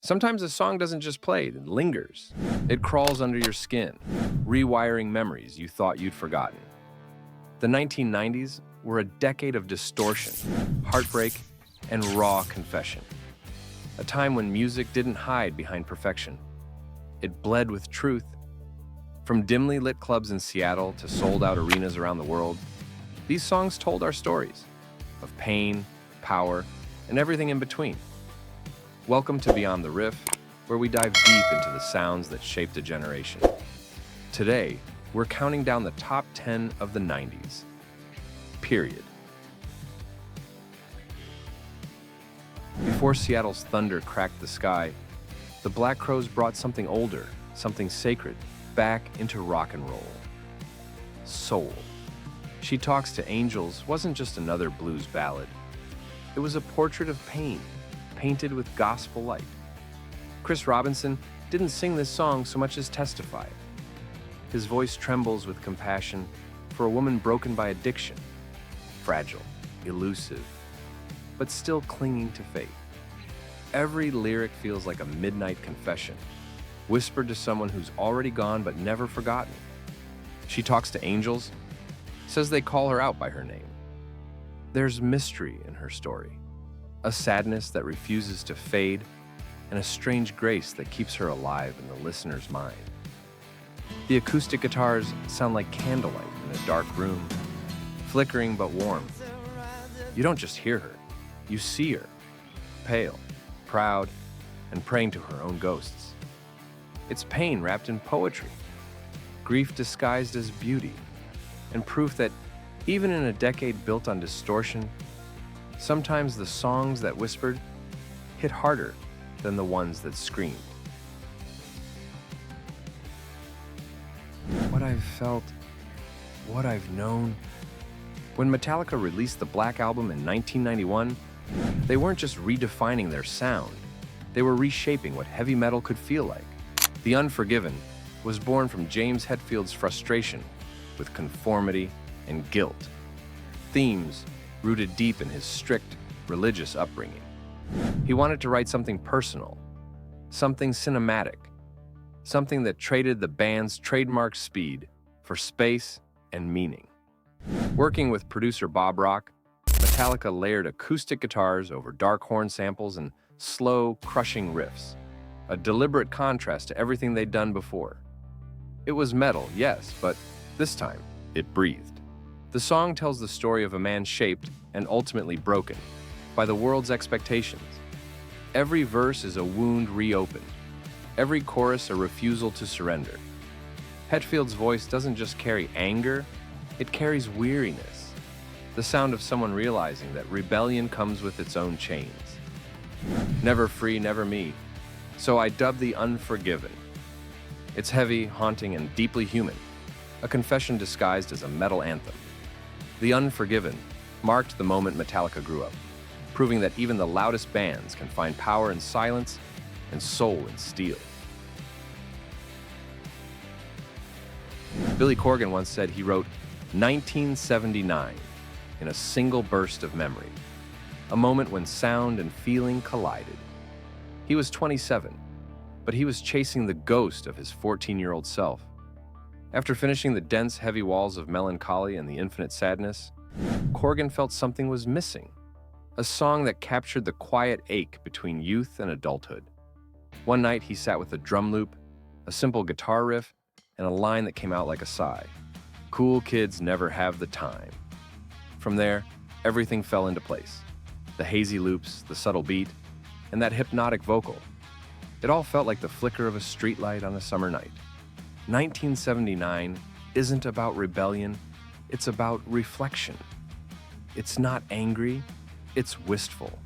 Sometimes a song doesn't just play, it lingers. It crawls under your skin, rewiring memories you thought you'd forgotten. The 1990s were a decade of distortion, heartbreak, and raw confession. A time when music didn't hide behind perfection. It bled with truth. From dimly lit clubs in Seattle to sold-out arenas around the world, these songs told our stories of pain, power, and everything in between. Welcome to Beyond the Riff, where we dive deep into the sounds that shaped a generation. Today, we're counting down the top 10 of the 90s. Period. Before Seattle's thunder cracked the sky, the Black Crowes brought something older, something sacred, back into rock and roll. Soul. She Talks to Angels wasn't just another blues ballad. It was a portrait of pain, painted with gospel light. Chris Robinson didn't sing this song so much as testify it. His voice trembles with compassion for a woman broken by addiction, fragile, elusive, but still clinging to faith. Every lyric feels like a midnight confession, whispered to someone who's already gone but never forgotten. She Talks to Angels says they call her out by her name. There's mystery in her story, a sadness that refuses to fade, and a strange grace that keeps her alive in the listener's mind. The acoustic guitars sound like candlelight in a dark room, flickering but warm. You don't just hear her, you see her, pale, proud, and praying to her own ghosts. It's pain wrapped in poetry, grief disguised as beauty, and proof that even in a decade built on distortion, sometimes the songs that whispered hit harder than the ones that screamed. What I've felt, what I've known. When Metallica released the Black Album in 1991, they weren't just redefining their sound, they were reshaping what heavy metal could feel like. The Unforgiven was born from James Hetfield's frustration with conformity and guilt, themes rooted deep in his strict religious upbringing. He wanted to write something personal, something cinematic, something that traded the band's trademark speed for space and meaning. Working with producer Bob Rock, Metallica layered acoustic guitars over dark horn samples and slow, crushing riffs, a deliberate contrast to everything they'd done before. It was metal, yes, but this time, it breathed. The song tells the story of a man shaped and ultimately broken by the world's expectations. Every verse is a wound reopened, every chorus a refusal to surrender. Hetfield's voice doesn't just carry anger, it carries weariness, the sound of someone realizing that rebellion comes with its own chains. Never free, never me, so I dub the Unforgiven. It's heavy, haunting, and deeply human, a confession disguised as a metal anthem. The Unforgiven marked the moment Metallica grew up, proving that even the loudest bands can find power in silence and soul in steel. Billy Corgan once said he wrote 1979 in a single burst of memory, a moment when sound and feeling collided. He was 27, but he was chasing the ghost of his 14-year-old self. After finishing the dense, heavy walls of melancholy and the infinite sadness, Corgan felt something was missing, a song that captured the quiet ache between youth and adulthood. One night, he sat with a drum loop, a simple guitar riff, and a line that came out like a sigh. Cool kids never have the time. From there, everything fell into place. The hazy loops, the subtle beat, and that hypnotic vocal. It all felt like the flicker of a streetlight on a summer night. 1979 isn't about rebellion, it's about reflection. It's not angry, it's wistful.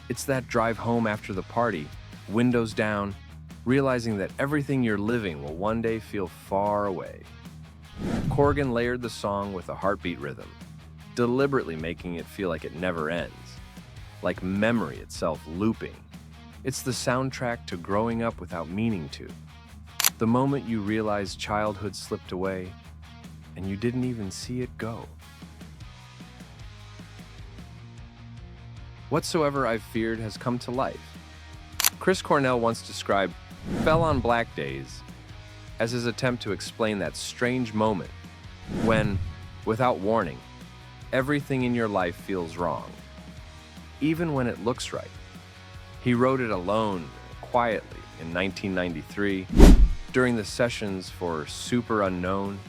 It's that drive home after the party, windows down, realizing that everything you're living will one day feel far away. Corgan layered the song with a heartbeat rhythm, deliberately making it feel like it never ends, like memory itself looping. It's the soundtrack to growing up without meaning to. The moment you realize childhood slipped away and you didn't even see it go. Whatsoever I've feared has come to life. Chris Cornell once described "Fell on Black Days" as his attempt to explain that strange moment when, without warning, everything in your life feels wrong, even when it looks right. He wrote it alone, quietly, in 1993, during the sessions for Super Unknown.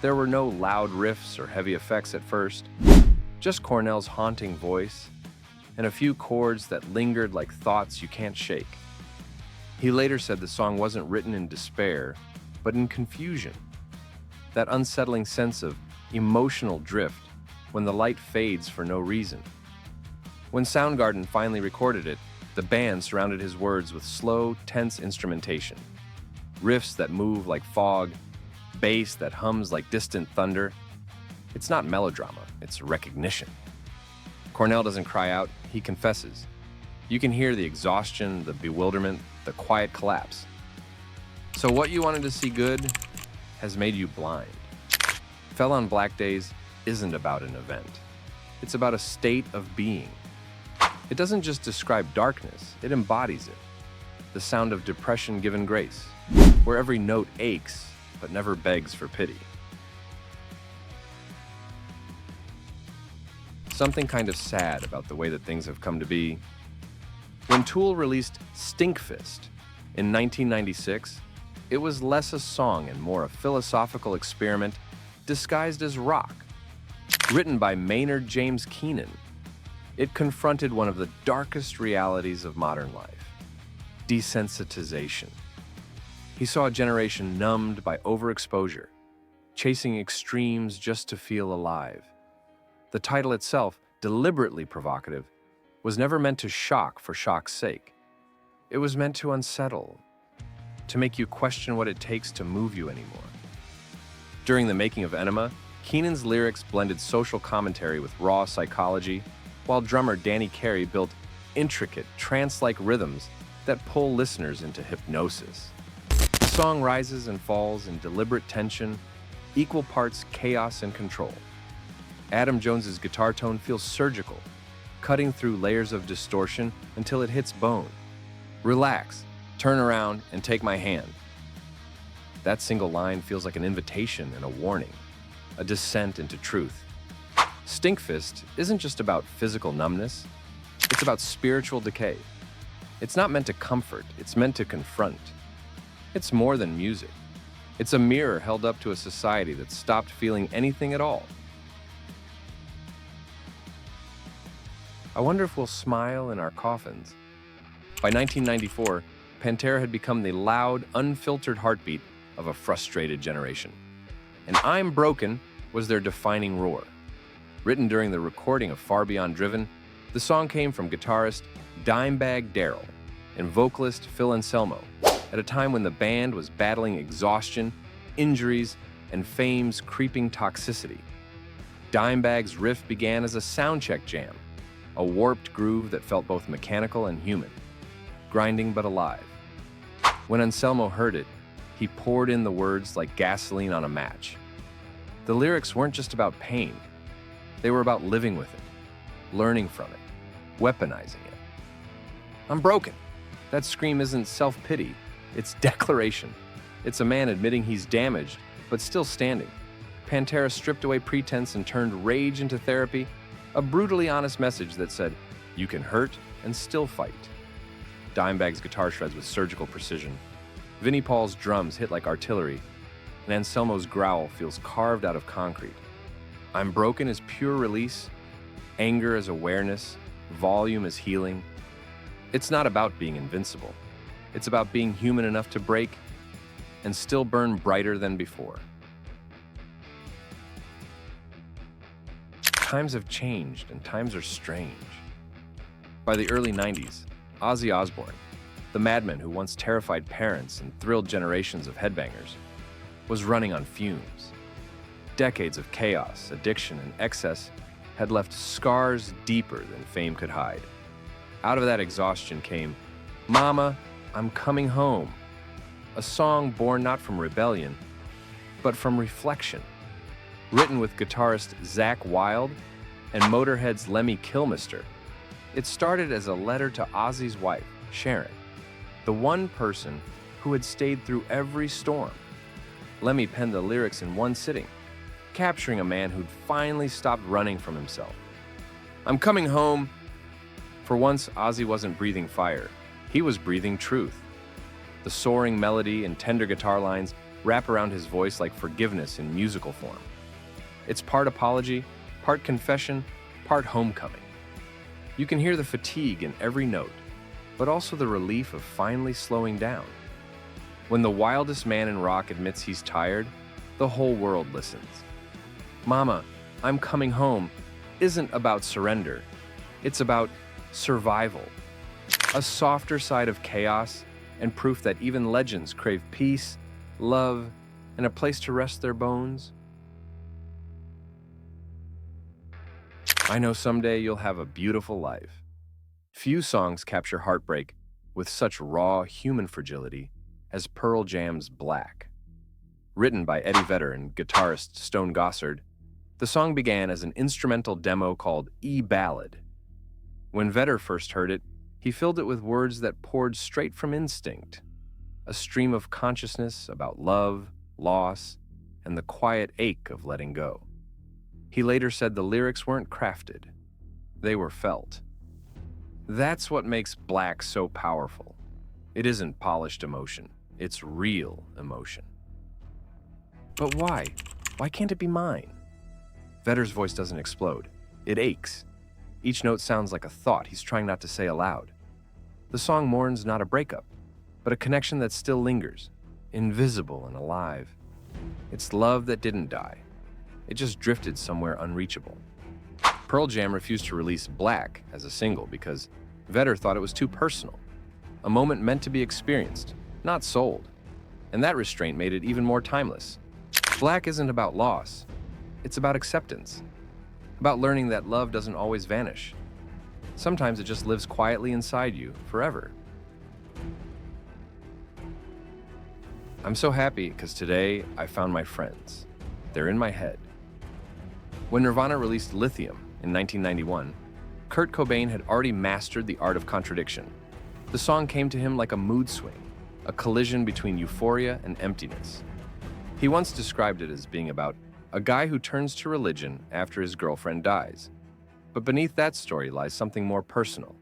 There were no loud riffs or heavy effects at first, just Cornell's haunting voice and a few chords that lingered like thoughts you can't shake. He later said the song wasn't written in despair, but in confusion. That unsettling sense of emotional drift when the light fades for no reason. When Soundgarden finally recorded it, the band surrounded his words with slow, tense instrumentation. Riffs that move like fog, bass that hums like distant thunder. It's not melodrama, it's recognition. Cornell doesn't cry out, he confesses. You can hear the exhaustion, the bewilderment, the quiet collapse. So what you wanted to see good has made you blind. Fell on Black Days isn't about an event. It's about a state of being. It doesn't just describe darkness, it embodies it. The sound of depression given grace, where every note aches but never begs for pity. Something kind of sad about the way that things have come to be. When Tool released Stinkfist in 1996, it was less a song and more a philosophical experiment disguised as rock. Written by Maynard James Keenan, it confronted one of the darkest realities of modern life: desensitization. He saw a generation numbed by overexposure, chasing extremes just to feel alive. The title itself, deliberately provocative, was never meant to shock for shock's sake. It was meant to unsettle, to make you question what it takes to move you anymore. During the making of Enema, Keenan's lyrics blended social commentary with raw psychology, while drummer Danny Carey built intricate, trance-like rhythms that pull listeners into hypnosis. The song rises and falls in deliberate tension, equal parts chaos and control. Adam Jones's guitar tone feels surgical, cutting through layers of distortion until it hits bone. Relax, turn around, and take my hand. That single line feels like an invitation and a warning, a descent into truth. Stinkfist isn't just about physical numbness, it's about spiritual decay. It's not meant to comfort, it's meant to confront. It's more than music. It's a mirror held up to a society that stopped feeling anything at all. I wonder if we'll smile in our coffins. By 1994, Pantera had become the loud, unfiltered heartbeat of a frustrated generation. And "I'm Broken" was their defining roar. Written during the recording of Far Beyond Driven, the song came from guitarist Dimebag Darrell and vocalist Phil Anselmo, at a time when the band was battling exhaustion, injuries, and fame's creeping toxicity. Dimebag's riff began as a soundcheck jam, a warped groove that felt both mechanical and human, grinding but alive. When Anselmo heard it, he poured in the words like gasoline on a match. The lyrics weren't just about pain. They were about living with it, learning from it, weaponizing it. "I'm broken." That scream isn't self-pity, it's declaration. It's a man admitting he's damaged, but still standing. Pantera stripped away pretense and turned rage into therapy, a brutally honest message that said, you can hurt and still fight. Dimebag's guitar shreds with surgical precision. Vinnie Paul's drums hit like artillery, and Anselmo's growl feels carved out of concrete. "I'm Broken" is pure release, anger as awareness, volume as healing. It's not about being invincible. It's about being human enough to break and still burn brighter than before. Times have changed and times are strange. By the early 90s, Ozzy Osbourne, the madman who once terrified parents and thrilled generations of headbangers, was running on fumes. Decades of chaos, addiction, and excess had left scars deeper than fame could hide. Out of that exhaustion came "Mama, I'm Coming Home," a song born not from rebellion, but from reflection. Written with guitarist Zakk Wylde and Motorhead's Lemmy Kilmister, it started as a letter to Ozzy's wife, Sharon, The one person who had stayed through every storm. Lemmy penned the lyrics in one sitting, capturing a man who'd finally stopped running from himself. I'm coming home. For once, Ozzy wasn't breathing fire. He was breathing truth. The soaring melody and tender guitar lines wrap around his voice like forgiveness in musical form. It's part apology, part confession, part homecoming. You can hear the fatigue in every note, but also the relief of finally slowing down. When the wildest man in rock admits he's tired, the whole world listens. Mama, I'm Coming Home isn't about surrender. It's about survival. A softer side of chaos and proof that even legends crave peace, love, and a place to rest their bones. I know someday you'll have a beautiful life. Few songs capture heartbreak with such raw human fragility as Pearl Jam's Black. Written by Eddie Vedder and guitarist Stone Gossard, the song began as an instrumental demo called E-Ballad. When Vedder first heard it, he filled it with words that poured straight from instinct, a stream of consciousness about love, loss, and the quiet ache of letting go. He later said the lyrics weren't crafted, they were felt. That's what makes Black so powerful. It isn't polished emotion, it's real emotion. But why? Why can't it be mine? Vedder's voice doesn't explode. It aches. Each note sounds like a thought he's trying not to say aloud. The song mourns not a breakup, but a connection that still lingers, invisible and alive. It's love that didn't die. It just drifted somewhere unreachable. Pearl Jam refused to release Black as a single because Vedder thought it was too personal, a moment meant to be experienced, not sold. And that restraint made it even more timeless. Black isn't about loss. It's about acceptance, about learning that love doesn't always vanish. Sometimes it just lives quietly inside you forever. I'm so happy because today I found my friends. They're in my head. When Nirvana released Lithium in 1991, Kurt Cobain had already mastered the art of contradiction. The song came to him like a mood swing, a collision between euphoria and emptiness. He once described it as being about a guy who turns to religion after his girlfriend dies. But beneath that story lies something more personal.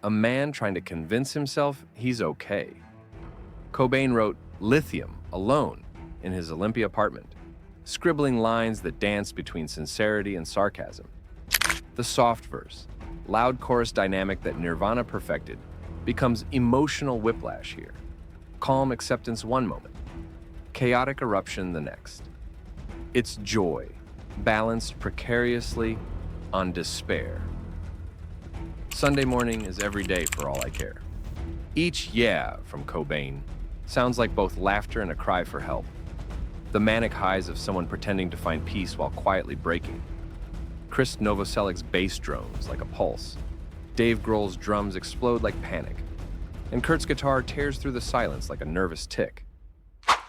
A man trying to convince himself he's okay. Cobain wrote Lithium alone in his Olympia apartment, scribbling lines that danced between sincerity and sarcasm. The soft verse, loud chorus dynamic that Nirvana perfected, becomes emotional whiplash here. Calm acceptance one moment, chaotic eruption the next. It's joy, balanced precariously on despair. Sunday morning is every day for all I care. Each yeah from Cobain sounds like both laughter and a cry for help. The manic highs of someone pretending to find peace while quietly breaking. Chris Novoselic's bass drones like a pulse. Dave Grohl's drums explode like panic. And Kurt's guitar tears through the silence like a nervous tick.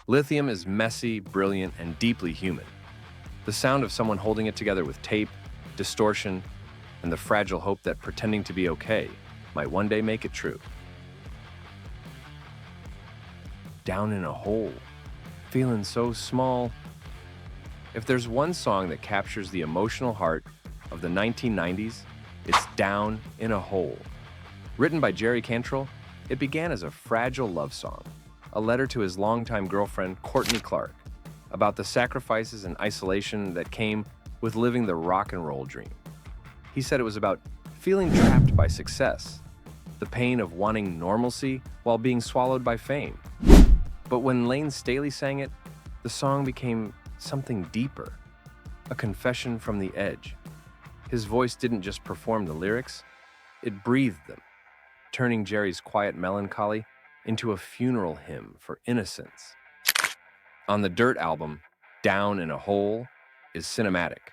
Lithium is messy, brilliant, and deeply human. The sound of someone holding it together with tape, distortion, and the fragile hope that pretending to be okay might one day make it true. Down in a hole, feeling so small. If there's one song that captures the emotional heart of the 1990s, it's Down in a Hole. Written by Jerry Cantrell, it began as a fragile love song, a letter to his longtime girlfriend, Courtney Clark, about the sacrifices and isolation that came with living the rock and roll dream. He said it was about feeling trapped by success, the pain of wanting normalcy while being swallowed by fame. But when Lane Staley sang it, the song became something deeper, a confession from the edge. His voice didn't just perform the lyrics, it breathed them, turning Jerry's quiet melancholy into a funeral hymn for innocence. On the Dirt album, Down in a Hole is cinematic,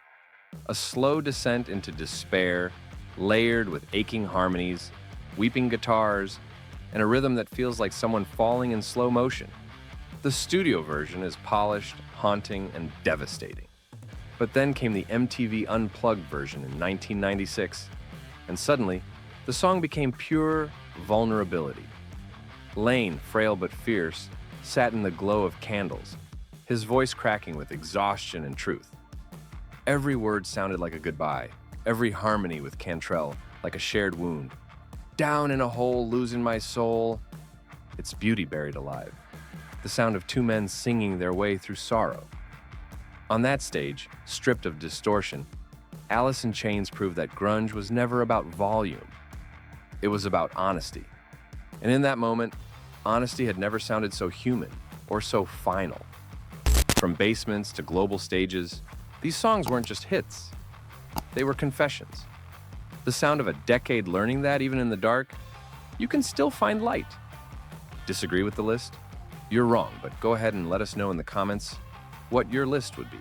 a slow descent into despair, layered with aching harmonies, weeping guitars, and a rhythm that feels like someone falling in slow motion. The studio version is polished, haunting, and devastating. But then came the MTV Unplugged version in 1996, and suddenly, the song became pure vulnerability. Lane, frail but fierce, sat in the glow of candles, his voice cracking with exhaustion and truth. Every word sounded like a goodbye, every harmony with Cantrell like a shared wound. Down in a hole, losing my soul. It's beauty buried alive. The sound of two men singing their way through sorrow. On that stage, stripped of distortion, Alice in Chains proved that grunge was never about volume. It was about honesty. And in that moment, honesty had never sounded so human or so final. From basements to global stages, these songs weren't just hits. They were confessions. The sound of a decade learning that even in the dark, you can still find light. Disagree with the list? You're wrong, but go ahead and let us know in the comments what your list would be.